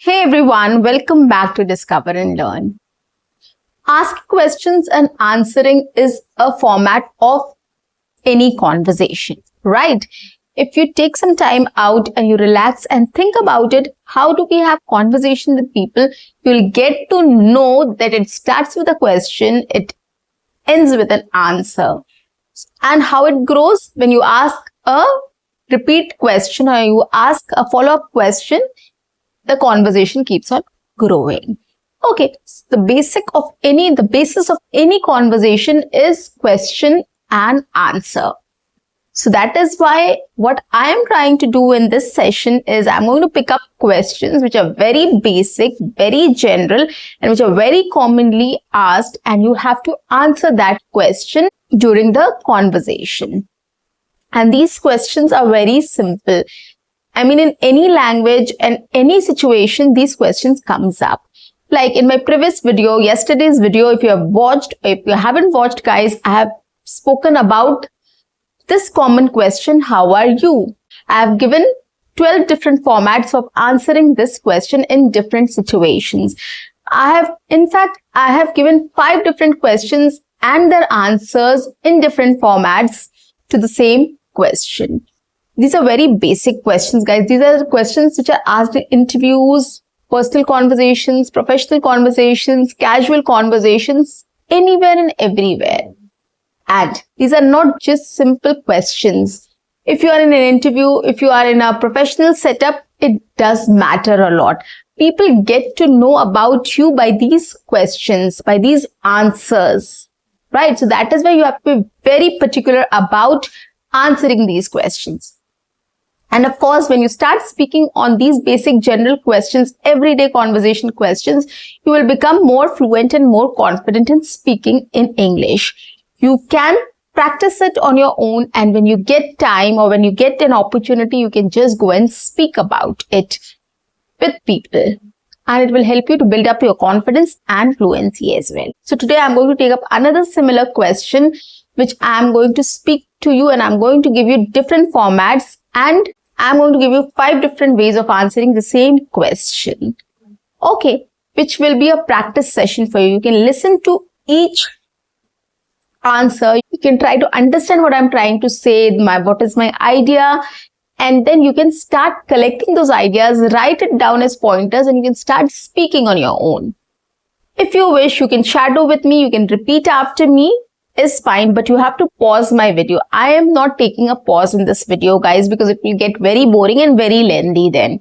Hey everyone, welcome back to Discover and Learn. Asking questions and answering is a format of any conversation, right? If you take some time out and you relax and think about it, how do we have conversation with people? You'll get to know that it starts with a question, it ends with an answer. And how it grows when you ask a repeat question or you ask a follow-up question, the conversation keeps on growing. Okay, so the basis of any conversation is question and answer. So that is why what I am trying to do in this session is I'm going to pick up questions which are very basic, very general, and which are very commonly asked, and you have to answer that question during the conversation. And these questions are very simple. I mean, in any language and any situation, these questions comes up. Like in my previous video, yesterday's video, if you have watched, if you haven't watched, guys, I have spoken about this common question, how are you? I have given 12 different formats of answering this question in different situations. In fact, I have given 5 different questions and their answers in different formats to the same question. These are very basic questions, guys. These are questions which are asked in interviews, personal conversations, professional conversations, casual conversations, anywhere and everywhere. And these are not just simple questions. If you are in an interview, if you are in a professional setup, it does matter a lot. People get to know about you by these questions, by these answers, right? So that is why you have to be very particular about answering these questions. And of course, when you start speaking on these basic general questions, everyday conversation questions, you will become more fluent and more confident in speaking in English. You can practice it on your own, and when you get time or when you get an opportunity, you can just go and speak about it with people. And it will help you to build up your confidence and fluency as well. So today I'm going to take up another similar question, which I'm going to speak to you, and I'm going to give you different formats, and I'm going to give you 5 different ways of answering the same question. Okay, which will be a practice session for you. You can listen to each answer. You can try to understand what I'm trying to say, what is my idea, and then you can start collecting those ideas, write it down as pointers, and you can start speaking on your own. If you wish, you can shadow with me, you can repeat after me. Is fine, but you have to pause my video. I am not taking a pause in this video, guys, because it will get very boring and very lengthy then.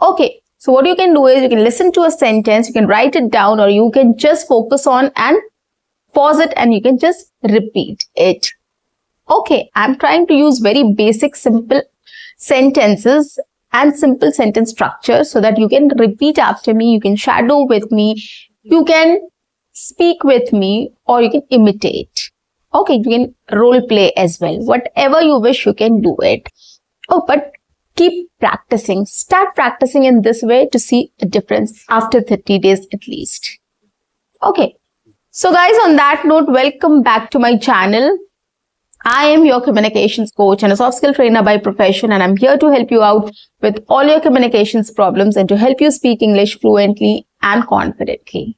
Okay, so what you can do is you can listen to a sentence, you can write it down, or you can just focus on and pause it and you can just repeat it. Okay, I'm trying to use very basic, simple sentences and simple sentence structure so that you can repeat after me, you can shadow with me, you can speak with me, or you can imitate. Okay, you can role play as well. Whatever you wish, you can do it. Oh, but keep practicing. Start practicing in this way to see a difference after 30 days at least. Okay. So guys, on that note, welcome back to my channel. I am your communications coach and a soft skill trainer by profession, and I'm here to help you out with all your communications problems and to help you speak English fluently and confidently.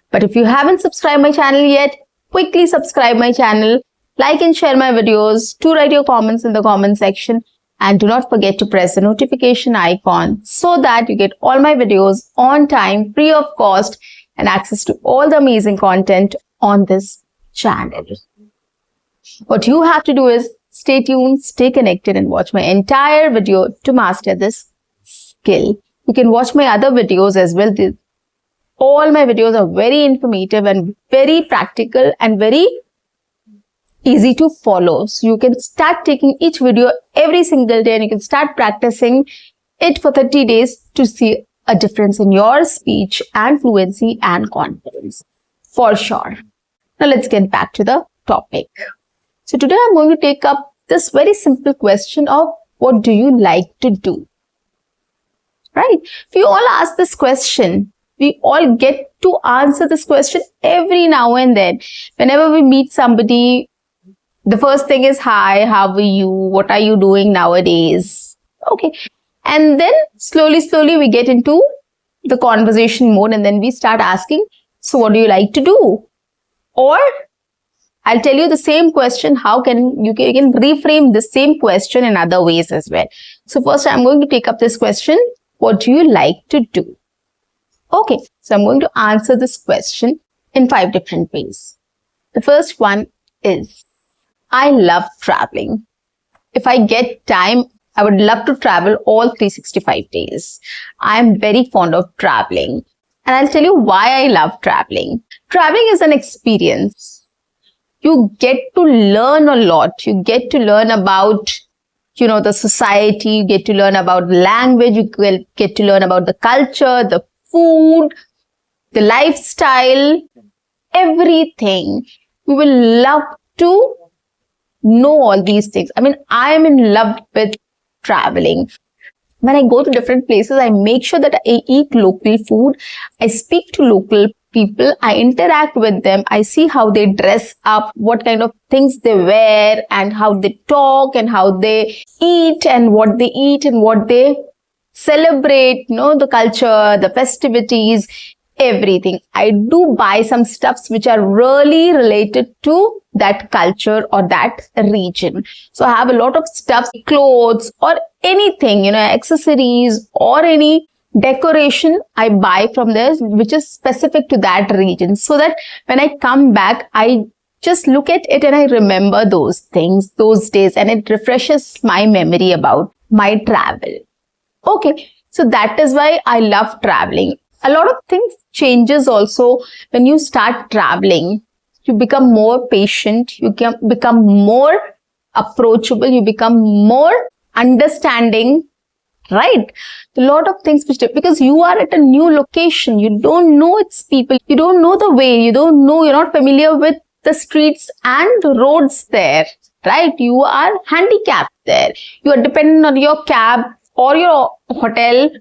But if you haven't subscribed my channel yet, quickly subscribe my channel, like and share my videos, to write your comments in the comment section, and do not forget to press the notification icon so that you get all my videos on time, free of cost, and access to all the amazing content on this channel. What you have to do is stay tuned, stay connected, and watch my entire video to master this skill. You can watch my other videos as well. All my videos are very informative and very practical and very easy to follow. So you can start taking each video every single day and you can start practicing it for 30 days to see a difference in your speech and fluency and confidence. For sure. Now let's get back to the topic. So today I'm going to take up this very simple question of what do you like to do? Right? We all ask this question. We all get to answer this question every now and then. Whenever we meet somebody, the first thing is, hi, how are you? What are you doing nowadays? Okay. And then slowly we get into the conversation mode and then we start asking, so what do you like to do? Or I'll tell you the same question. How can you can reframe the same question in other ways as well. So first I'm going to take up this question. What do you like to do? Okay, so I'm going to answer this question in 5 different ways. The first one is, I love traveling. If I get time, I would love to travel all 365 days. I'm very fond of traveling. And I'll tell you why I love traveling. Traveling is an experience. You get to learn a lot. You get to learn about, the society. You get to learn about language. You get to learn about the culture, the food, the lifestyle, everything. You will love to know all these things. I mean, I am in love with traveling. When I go to different places, I make sure that I eat local food. I speak to local people. I interact with them. I see how they dress up, what kind of things they wear, and how they talk, and how they eat, and what they celebrate, the culture, the festivities, everything. I do buy some stuffs which are really related to that culture or that region. So I have a lot of stuffs, clothes or anything, accessories or any decoration I buy from there which is specific to that region, so that when I come back, I just look at it and I remember those things, those days, and it refreshes my memory about my travel. Okay, so that is why I love traveling. A lot of things changes also when you start traveling. You become more patient, you can become more approachable, you become more understanding, right? A lot of things because you are at a new location, you don't know its people, you don't know the way, you're not familiar with the streets and roads there, right? You are handicapped there. You are dependent on your cab or your hotel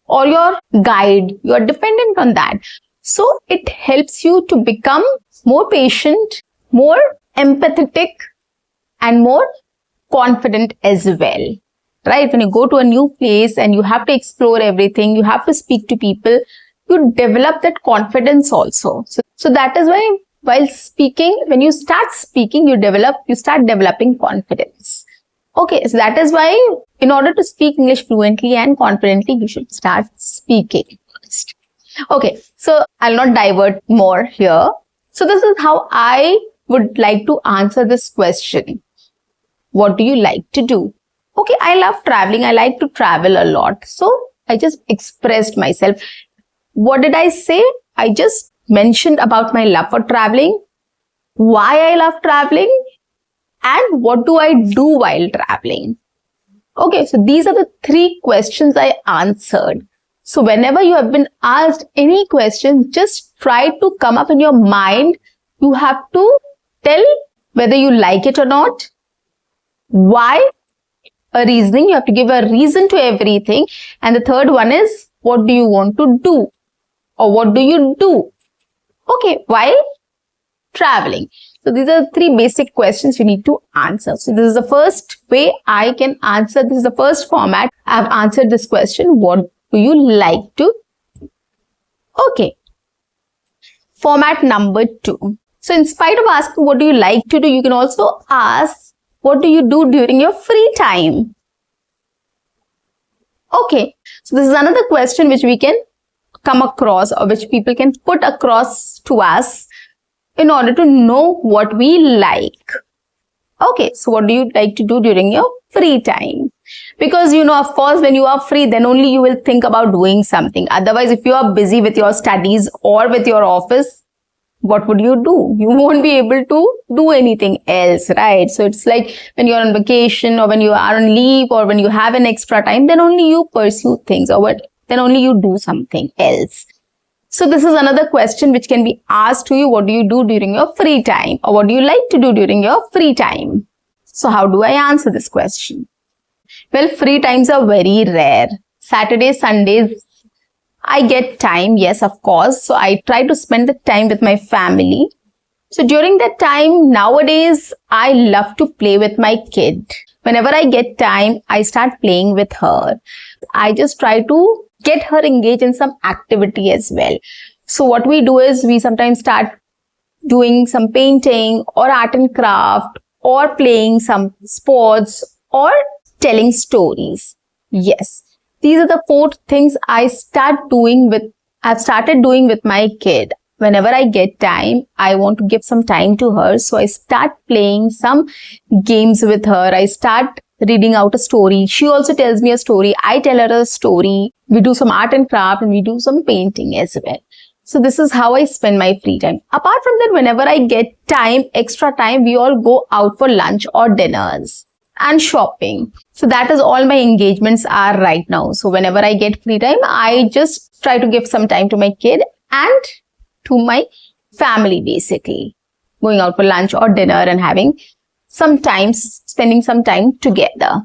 or your guide. You are dependent on that. So it helps you to become more patient, more empathetic, and more confident as well, right? When you go to a new place and you have to explore everything, you have to speak to people, you develop that confidence also. So that is why while speaking, when you start speaking, you start developing confidence. Okay, so that is why in order to speak English fluently and confidently, you should start speaking first. Okay, so I'll not divert more here. So this is how I would like to answer this question. What do you like to do? Okay, I love traveling. I like to travel a lot. So I just expressed myself. What did I say? I just mentioned about my love for traveling, why I love traveling, and what do I do while traveling. Okay, so these are the 3 questions I answered. So whenever you have been asked any question, just try to come up in your mind. You have to tell whether you like it or not. Why? A reasoning. You have to give a reason to everything. And the third one is, what do you want to do? Or what do you do? Okay, while traveling. So these are 3 basic questions you need to answer. So this is the first way I can answer. This is the first format. I've answered this question. What do you like to? Okay. Format number 2. So in spite of asking what do you like to do, you can also ask what do you do during your free time? Okay. So this is another question which we can come across or which people can put across to us in order to know what we like. Okay, so what do you like to do during your free time? Because, of course, when you are free, then only you will think about doing something. Otherwise, if you are busy with your studies or with your office, what would you do? You won't be able to do anything else, right? So it's like when you're on vacation or when you are on leave or when you have an extra time, then only you pursue things then only you do something else. So this is another question which can be asked to you. What do you do during your free time? Or what do you like to do during your free time? So how do I answer this question? Well, free times are very rare. Saturdays, Sundays, I get time. Yes, of course. So I try to spend the time with my family. So during that time, nowadays, I love to play with my kid. Whenever I get time, I start playing with her. I just try to get her engaged in some activity as well. So what we do is we sometimes start doing some painting or art and craft or playing some sports or telling stories. Yes, these are the 4 things I've started doing with my kid. Whenever I get time, I want to give some time to her. So I start playing some games with her. I start reading out a story. She also tells me a story. I tell her a story. We do some art and craft and we do some painting as well. So this is how I spend my free time. Apart from that, whenever I get time, extra time, we all go out for lunch or dinners and shopping. So that is all my engagements are right now. So whenever I get free time, I just try to give some time to my kid and to my family, basically. Going out for lunch or dinner and having some time, spending some time together.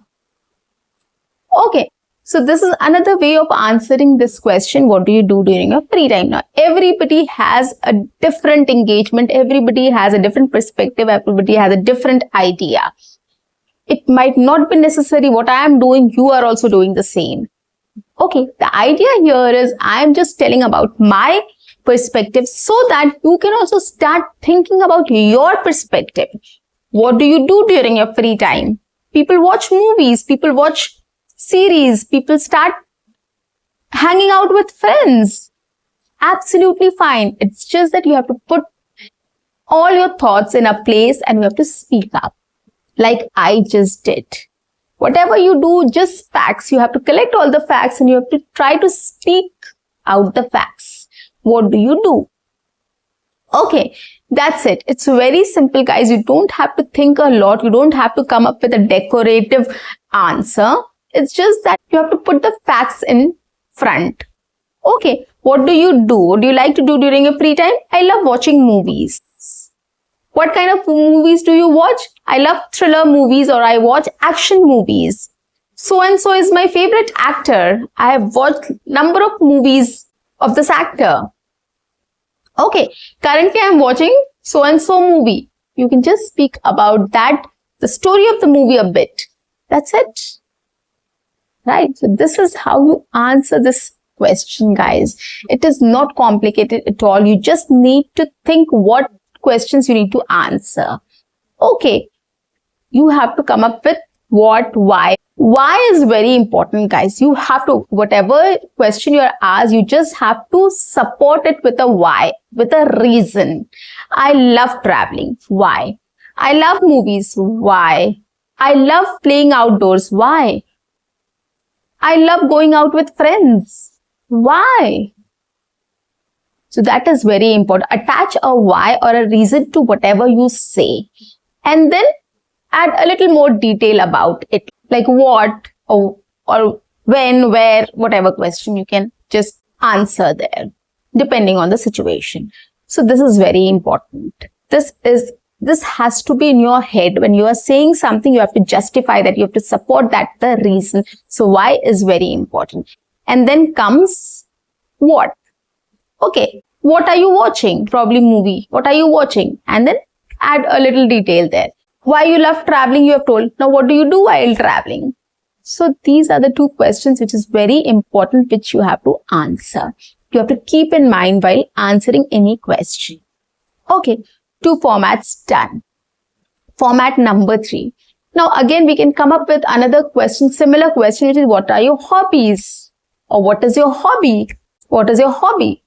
Okay. So this is another way of answering this question. What do you do during your free time? Now, everybody has a different engagement. Everybody has a different perspective. Everybody has a different idea. It might not be necessary what I am doing, you are also doing the same. Okay, the idea here is I am just telling about my perspective so that you can also start thinking about your perspective. What do you do during your free time? People watch movies, people watch series, people start hanging out with friends. Absolutely fine. It's just that you have to put all your thoughts in a place and you have to speak up. Like I just did. Whatever you do, just facts. You have to collect all the facts and you have to try to speak out the facts. What do you do? Okay, that's it. It's very simple, guys. You don't have to think a lot. You don't have to come up with a decorative answer. It's just that you have to put the facts in front. Okay, what do you do? What do you like to do during your free time? I love watching movies. What kind of movies do you watch? I love thriller movies or I watch action movies. So and so is my favorite actor. I have watched number of movies of this actor. Okay, currently I am watching so and so movie. You can just speak about that, the story of the movie a bit. That's it. Right? So this is how you answer this question, guys. It is not complicated at all. You just need to think what questions you need to answer. Okay, you have to come up with what, why. Why is very important, guys. You have to, whatever question you are asked, you just have to support it with a why, with a reason. I love traveling. Why? I love movies. Why? I love playing outdoors. Why? I love going out with friends. Why? So that is very important. Attach a why or a reason to whatever you say. And then add a little more detail about it. Like what or when, where, whatever question you can just answer there. Depending on the situation. So this is very important. This has to be in your head. When you are saying something, you have to justify that. You have to support that, the reason. So why is very important. And then comes what? Okay, what are you watching? Probably movie. What are you watching? And then add a little detail there. Why you love traveling, you have told. Now, what do you do while traveling? So these are the 2 questions which is very important, which you have to answer. You have to keep in mind while answering any question. Okay, 2 formats done. Format number 3. Now, again, we can come up with another question, similar question, which is what are your hobbies? Or what is your hobby? What is your hobby?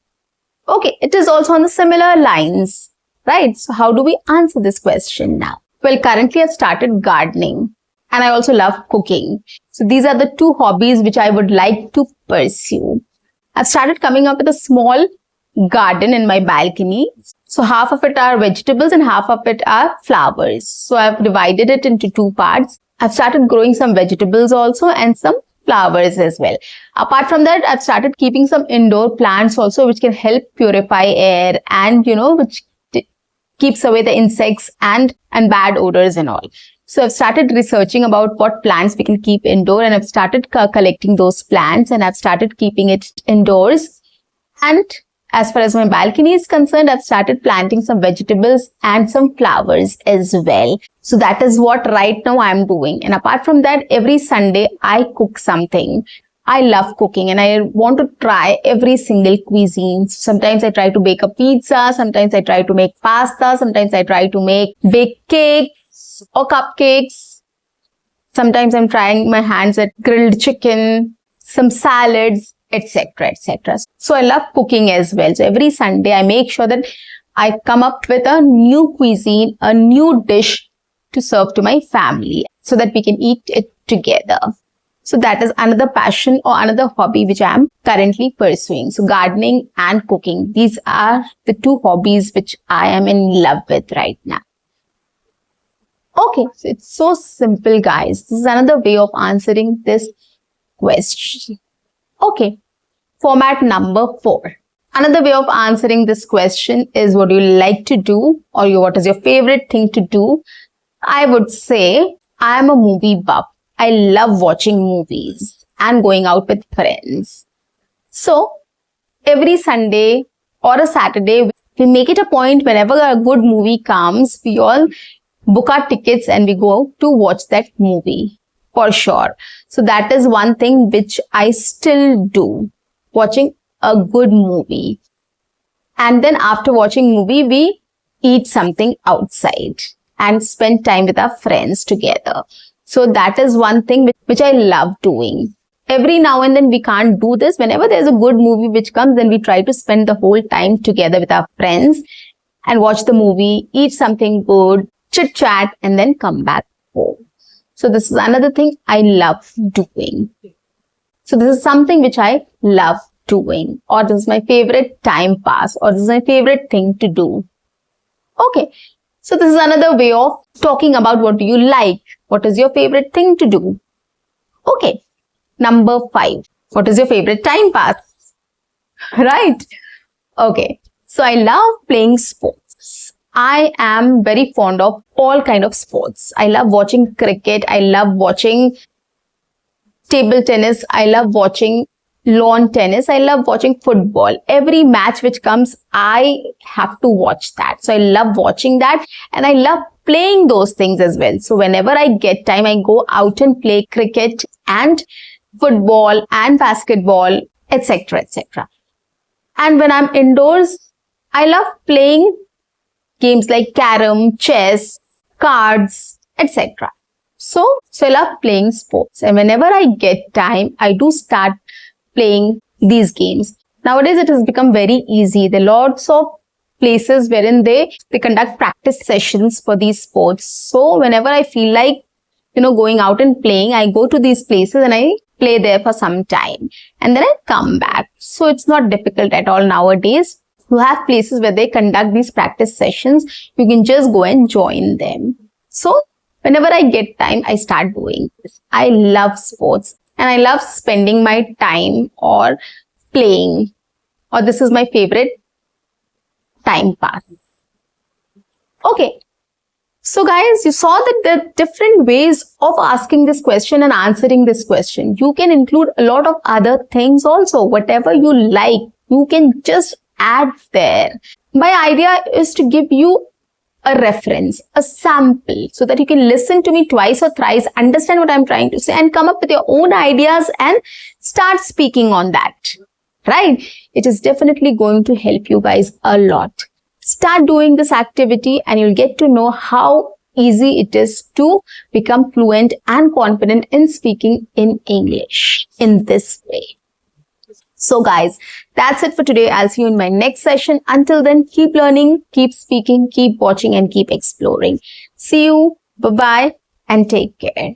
Okay, it is also on the similar lines, right? So how do we answer this question now? Well, currently I've started gardening and I also love cooking. So these are the 2 hobbies which I would like to pursue. I've started coming up with a small garden in my balcony. So half of it are vegetables and half of it are flowers. So I've divided it into 2 parts. I've started growing some vegetables also and some flowers as well. Apart from that, I've started keeping some indoor plants also, which can help purify air and, which keeps away the insects and bad odors and all. So I've started researching about what plants we can keep indoor, and I've started collecting those plants and I've started keeping it indoors. And as far as my balcony is concerned, I've started planting some vegetables and some flowers as well. So that is what right now I'm doing. And apart from that, every Sunday I cook something. I love cooking and I want to try every single cuisine. Sometimes I try to bake a pizza, sometimes I try to make pasta, sometimes I try to bake cakes or cupcakes. Sometimes I'm trying my hands at grilled chicken, some salads, etc., etc. So I love cooking as well. So every Sunday I make sure that I come up with a new cuisine, a new dish to serve to my family so that we can eat it together. So that is another passion or another hobby which I am currently pursuing. So gardening and cooking, these are the two hobbies which I am in love with right now. Okay, so it's so simple, guys. This is another way of answering this question. Okay, format number 4. Another way of answering this question is what do you like to do or what is your favorite thing to do? I would say I am a movie buff. I love watching movies and going out with friends. So every Sunday or a Saturday, we make it a point whenever a good movie comes, we all book our tickets and we go to watch that movie for sure. So that is one thing which I still do, watching a good movie. And then after watching movie, we eat something outside and spend time with our friends together. So that is one thing which I love doing. Every now and then we can't do this. Whenever there's a good movie which comes, then we try to spend the whole time together with our friends and watch the movie, eat something good, chit chat, and then come back home. So this is another thing I love doing. So this is something which I love doing, or this is my favorite time pass, or this is my favorite thing to do. Okay. So this is another way of talking about what do you like. What is your favorite thing to do? Okay. Number 5. What is your favorite time pass? Right. Okay. So I love playing sports. I am very fond of all kind of sports. I love watching cricket. I love watching table tennis. I love watching lawn tennis. I love watching football. Every match which comes, I have to watch that. So I love watching that and I love playing those things as well. So whenever I get time, I go out and play cricket and football and basketball, etc., etc. And when I'm indoors, I love playing games like carom, chess, cards, etc. So I love playing sports. And whenever I get time, I do start playing these games. Nowadays, it has become very easy. There are lots of places wherein they conduct practice sessions for these sports. So whenever I feel like, going out and playing, I go to these places and I play there for some time. And then I come back. So it's not difficult at all nowadays. You have places where they conduct these practice sessions. You can just go and join them. So whenever I get time, I start doing this. I love sports. And I love spending my time or playing, or this is my favorite time pass. Okay. So guys, you saw that there are different ways of asking this question and answering this question. You can include a lot of other things also. Whatever you like, you can just add there. My idea is to give you a reference, a sample, so that you can listen to me twice or thrice, understand what I'm trying to say, and come up with your own ideas and start speaking on that. Right? It is definitely going to help you guys a lot. Start doing this activity and you'll get to know how easy it is to become fluent and confident in speaking in English in this way. So guys, that's it for today. I'll see you in my next session. Until then, keep learning, keep speaking, keep watching, and keep exploring. See you. Bye-bye and take care.